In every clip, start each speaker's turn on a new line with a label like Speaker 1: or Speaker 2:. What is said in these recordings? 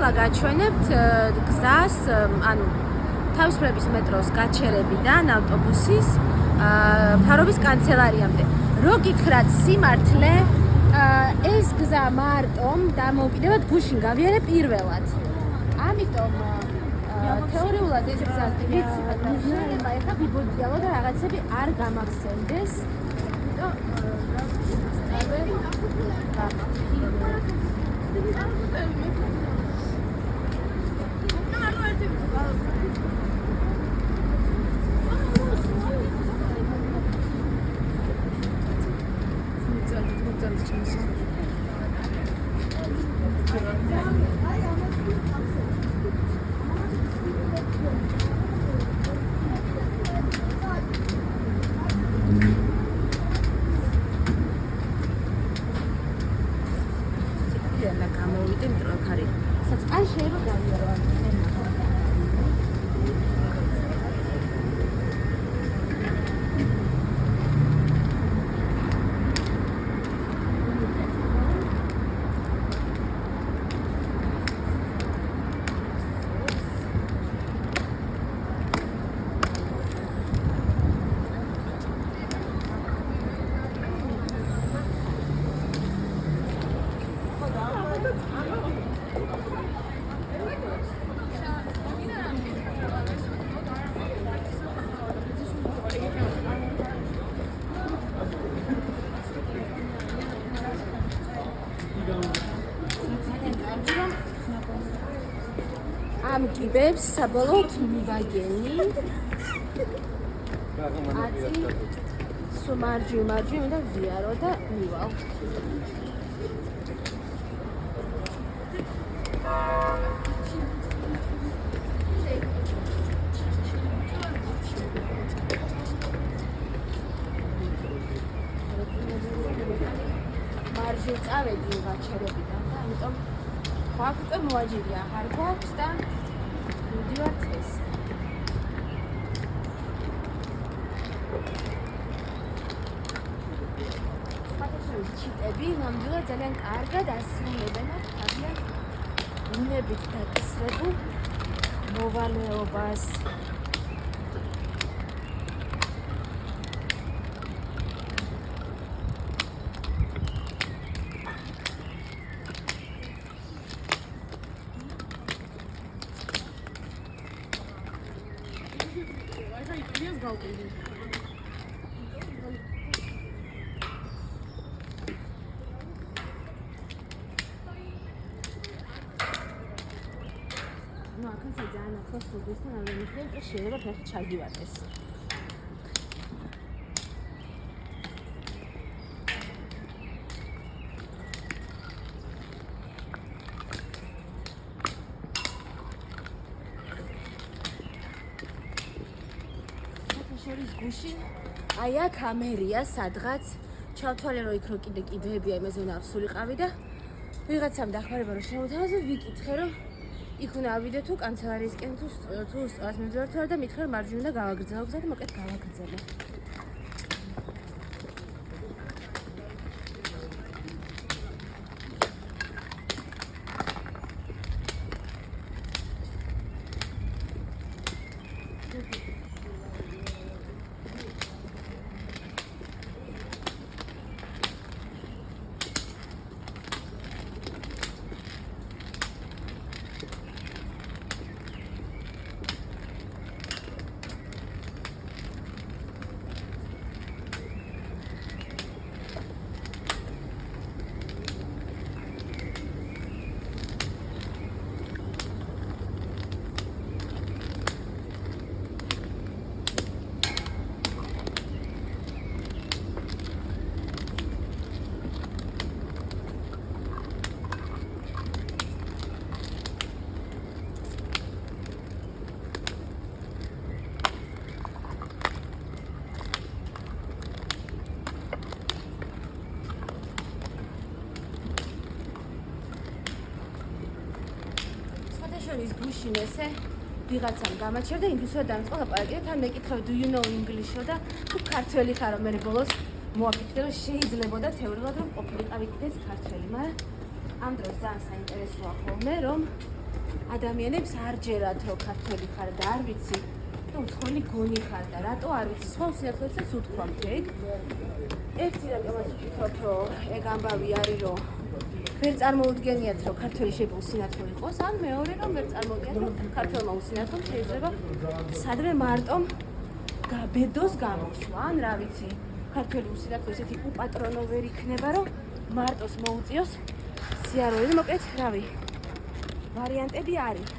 Speaker 1: ახლა გაჩვენებთ გზას, ანუ თავისუფლების მეტროს გაჩერებიდან ავტობუსის მთავრობის კანცელარიამდე. რო გითხრათ სიმართლე, ეს გზა მარტომ დამოუკიდებლად გუშინ გავიარე პირველად. ამიტომ თეორიულად ეს გზა შეიძლება ეხლა ვიბოდიალო და რაღაცები არ გამახსენდეს. ამ კიბებს საბოლოოდ მივაგენი. აწი სუმარჯვი და ვიარო და მივალ. მარჯვი წავედი გაჩერებიდან და ამიტომ ვაკვე მოაჯირია ახარ გვაქვს და მივდივართ ეს. ჩიტები ნამდვილად ძალიან კარგად ასრულებენ თავიანთ უნებით დაკისრებულ მოვალეობას. ну, აქაც ძალიან ახლოს სტუდიისთან არ ვიმიხდები და შეიძლება ფეხი ჩაგივატეს. შორის გუშინ აი აქ ამერია სადღაც ჩავთვალე რომ იქ რო კიდე კიბეებია იმაზე უნდა ავსულიყავი და ვიღაცამ დახმარება რომ შემოთავაზე ვიკითხე რომ იქ უნდა ავიდე თუ კანცელარიისკენ თუ სწორად მივდივარ და მითხრა რომ მარჯვნივ უნდა გავაგრძელო გზა და მოკეთ გავაგრძელე. შორის გუშინ ესე ვიღაცამ გამაჩერდა ინგლისურად დამწყო ლაპარაკი და თან მეკითხავ do you know English და თუ ქართველი ხარო მე ბოლოს მოაფიქრე რომ შეიძლებოდა თეორიულად რომ ყოფილიყავი კიდეც ქართველი, მაგრამ ამ დროს ძალიან საინტერესოა ხოლმე რომ ადამიანებს არ ჯერათ რომ ქართველი ხარ და არ ვიცი თუ უცხოელი გონი ხარ და რატო არ ვიცი სხვა უსიახლოებსაც უთქვამთ ეგ ერთი რატომაც ვფიქრობ რომ ეგ ამბავი არის რომ ვერ წარმოუდგენიათ რომ ქართველი შეიძლება უსინათლო იყოს ან მეორე რომ ვერ წარმოუდგენიათ რომ ქართველმა უსინათლო შეიძლება სადმე მარტომ გაბედოს გამოსვლა ან რა ვიცი ქართველი უსინათლო ესეთი უპატრონო ვერ იქნება რომ მარტოს მოუწიოს სიარული მოკლედ რავი ვარიანტები არის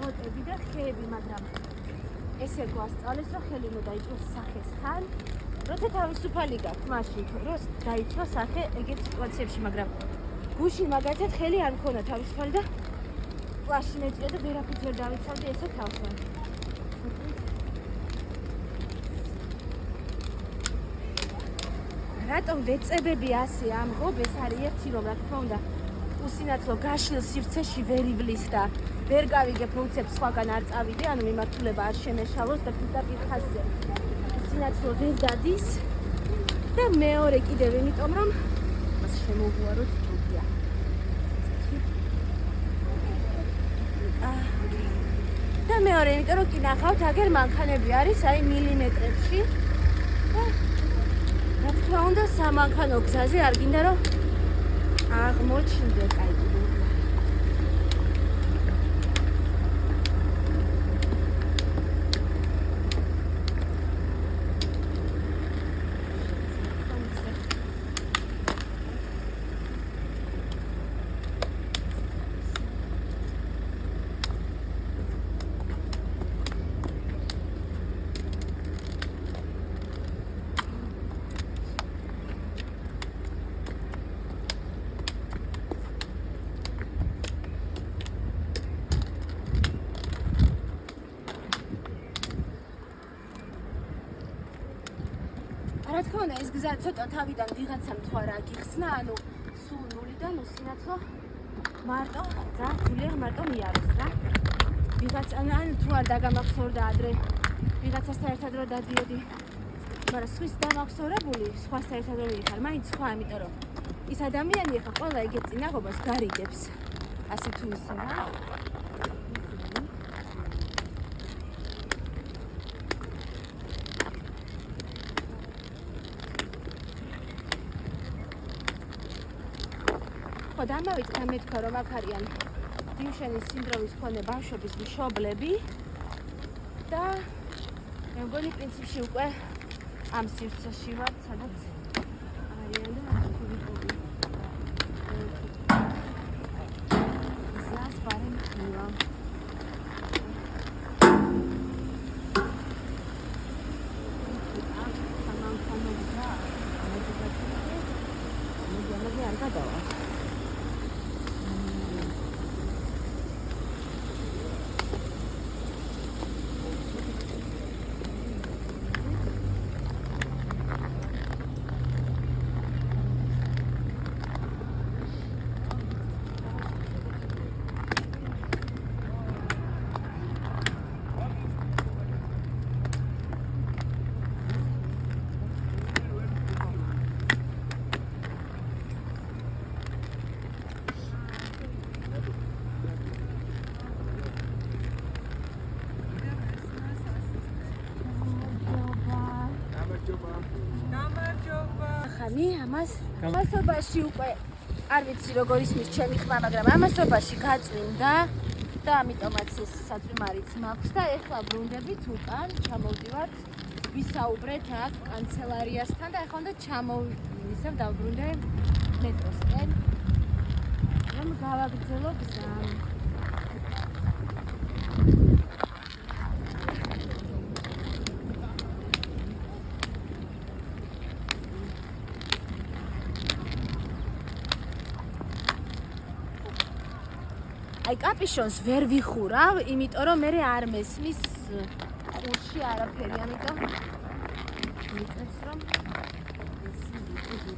Speaker 1: ოტები და ხეები, მაგრამ ესე გვასწავლეს, რომ ხელი უნდა დაიწყოს სახესთან. როცა თავისუფალი გაქვს, მაშინ რომ დაიწყოს სახე ეგეთ სიტუაციებში, მაგრამ გუშინ მაგათად ხელი არ მქონდა თავისუფალი და კლასში მეჭრა და ვერაფრით ვერ დავიცავდი ესე თავს. რატომ ვეწებები ასე ამღობ, ეს არის ერთი რომ რა თქმა უნდა უსინათლო გაშლილ სივრცეში ვერ ივლის და ვერ გავიგებ ფუნქციებს სხვაგან არ წავიდე, ანუ მიმართულება არ შემეშალოს და პირდაპირ ხაზზე უსინათლო ვერ დადის და მეორე კიდევ იმიტომ რომ მას შემოვუაროთ ჯობია. და მეორე იმიტომ რომ კი ნახავთ აგერ მანქანები არის აი მილიმეტრებში და რა თქმა უნდა სამანქანო გზაზე არ გინდა რომ აღმოჩნდე კაი რა თქმა უნდა ეს გზა ცოტა თავიდან ვიღაცამ თუ არა გიხსნა, ანუ სულ ნულიდან უსინათლო მარტო ძაღლია მარტო მიაროს რა. ვიღაც ან თუ არ დაგამახსოვრდა ადრე ვიღაცასთან ერთად რო დადიოდი. მაგრამ სხვის დამახსოვრებული, სხვასთან ერთად რო ვიხარ, მაინც სხვა, იმიტომ რომ ის ადამიანი ახლა ყველა ეგეთ წინაღობას გარიგებს. ასე თუ ისე რა. და ამავე მეთქვა რომ აქ არიან დიუშენის სინდრომის მქონე ბავშვების მშობლები და მე მგონი პრინციპში უკვე ამ სივრცეში ვარ, სადაც არიან და ვიკობი. ზას ბარემ ხილა. სამანქანო გზა, ამაზე არ გადავა. ამას მასობაში უკვე არ ვიცი როგორ ისმის ჩემი ხმა, მაგრამ ამასობაში გაწმინდა და ამიტომაც ეს საწვიმარიც მაქვს და ეხლა ბრუნდებით უკან, ჩამოვდივართ, ვისაუბრეთ აქ კანცელარიასთან და ეხლა უნდა ჩამოვისევ დავბრუნდე მეტროსკენ. რომ გავაგრძელო გზა. აი კაპიშონს ვერ ვიხურავ, იმიტომ რომ მე არ მესმის ყურში არაფერი, ამიტომ მიწევს რომ ესი ვიყო.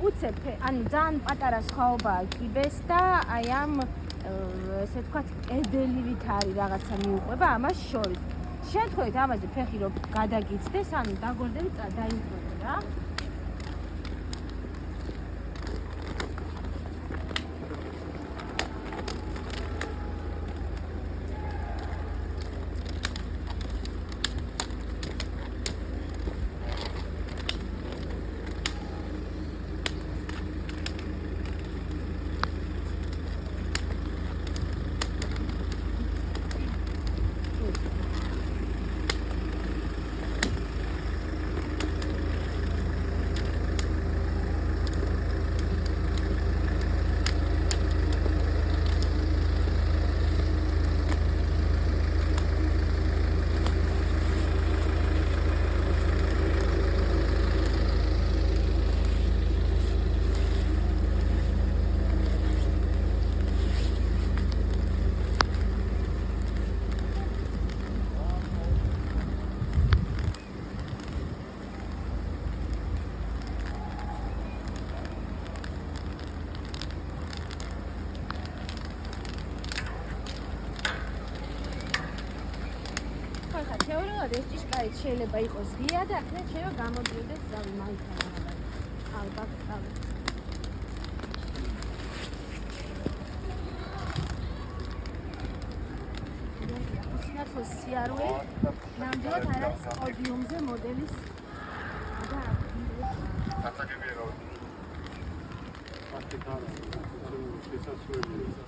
Speaker 1: უცებ, ანუ ძალიან პატარა სხვაობაა კიბეს და აი ამ ესე ვთქვათ, კედელივით არის რაღაცა მიუყვება ამას შორის. შემთხვევით ამაზე ფეხი რომ გადაგიცდეს, ანუ დაგორდები დაიმკვიდრე რა. თეორიულად ეს ჭიშკარით შეიძლება იყოს ღია და ახლა შეიძლება გამოდიოდეს ზავი მაინც ალბათ ალბათ. სინათლეს სიარული ნამდვილად არ არის პოდიუმზე მოდელის და
Speaker 2: ატაკები რა ატაკაა შესაძლებელია.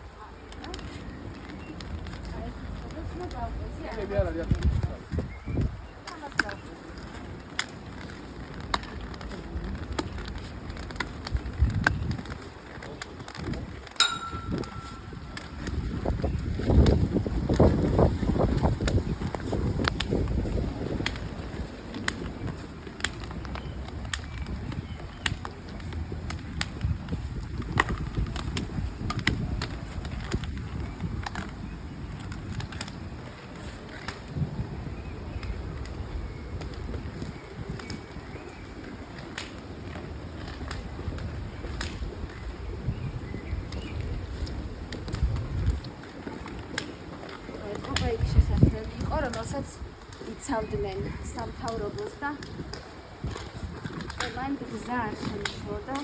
Speaker 2: Maybe I don't know.
Speaker 1: რომელსაც იცავდნენ სამთავრობოს და მან გზა არ შემოშორდა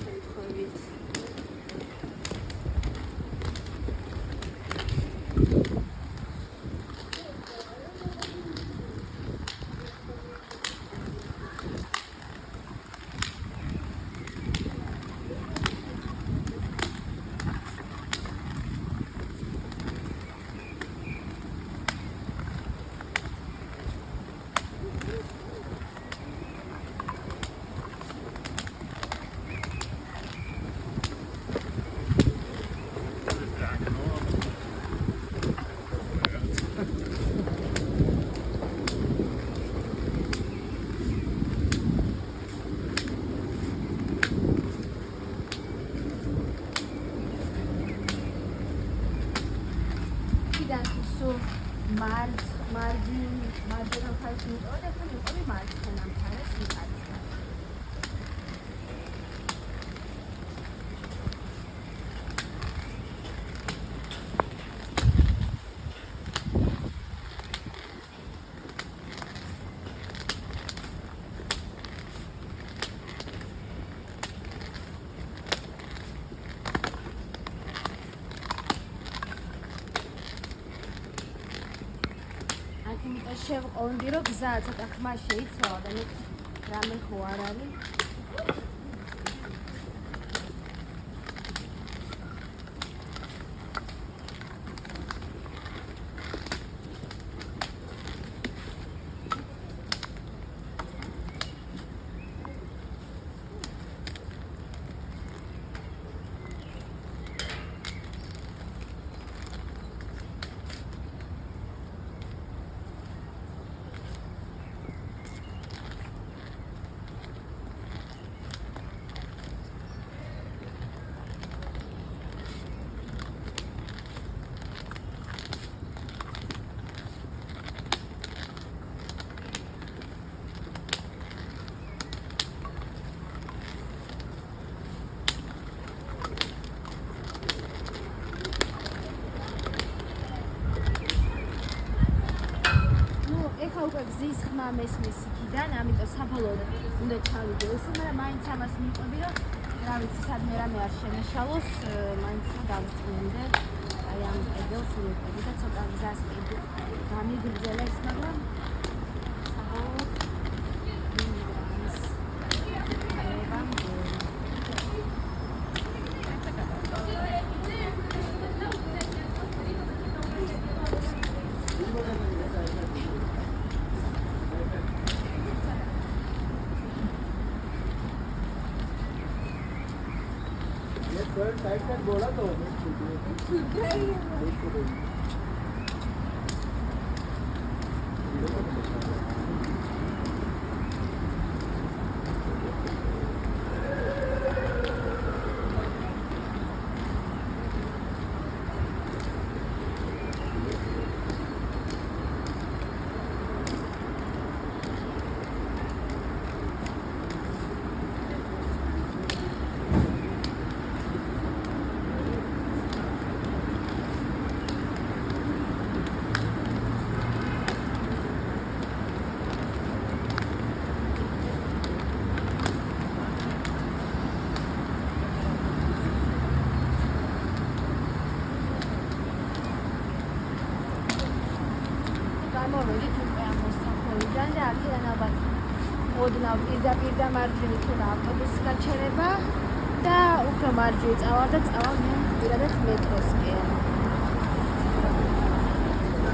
Speaker 1: შემთხვევით. მარჯვენა მხარეს მიყავდა და ახლა მიყავი მარცხენა მხარეს მიყავდა. შევყონდი რომ გზა ცოტა ხმა შეიცვალა და მე რამე ხო არ არის. ახლა უკვე გზის ხმა მესმის იქიდან, ამიტომ საბოლოოდ უნდა ჩავიდე ისე, მაგრამ მაინც ამას მიყვები, რომ რა ვიცი, სადმე რამე არ შემეშალოს, მაინც დავწუნდე. აი ამ კედელს მიყვები და ცოტა გზას გამიგრძელებს, მაგრამ საბოლოოდ
Speaker 3: साइड का बोला तो მოვედით უკვე ამ მოსახლეობიდან და აქედან ალბათ ოდნავ პირდაპირ და მარჯვნივ თუ ავტობუსის გაჩერება და უფრო მარჯვნივ წავალ და წავალ მე პირადად მეტროსკენ.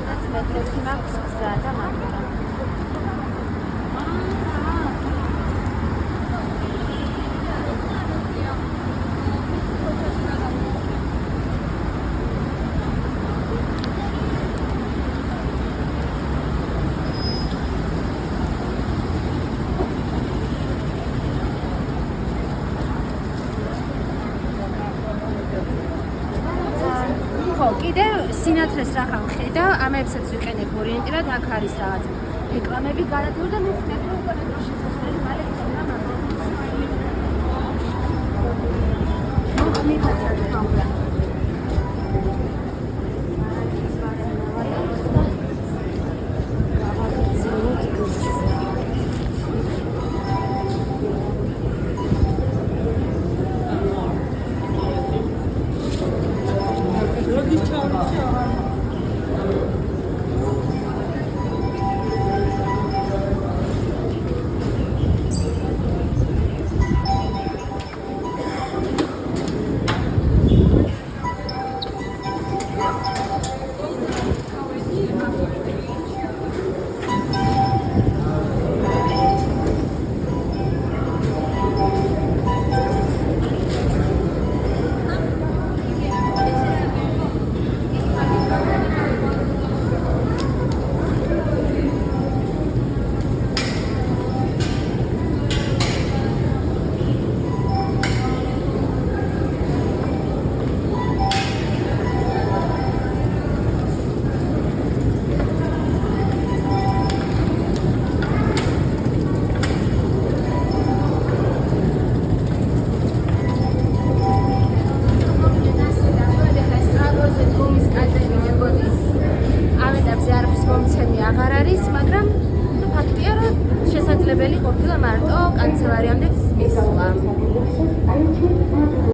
Speaker 3: რაც მეტროსკი მაქვს გზა და მაგდა. კიდე სინათლეს რახან ხედავ, ამებსაც ვიყენებ ორიენტირად, აქ არის რაღაც რეკლამები გადადგმული და მივხვდები, რომ უკვე მეტრო შესასვლელი მალე იქნება მაგრამ ფაქტია, რომ შესაძლებელი ყოფილა მარტო კანცელარიამდე მისვლა.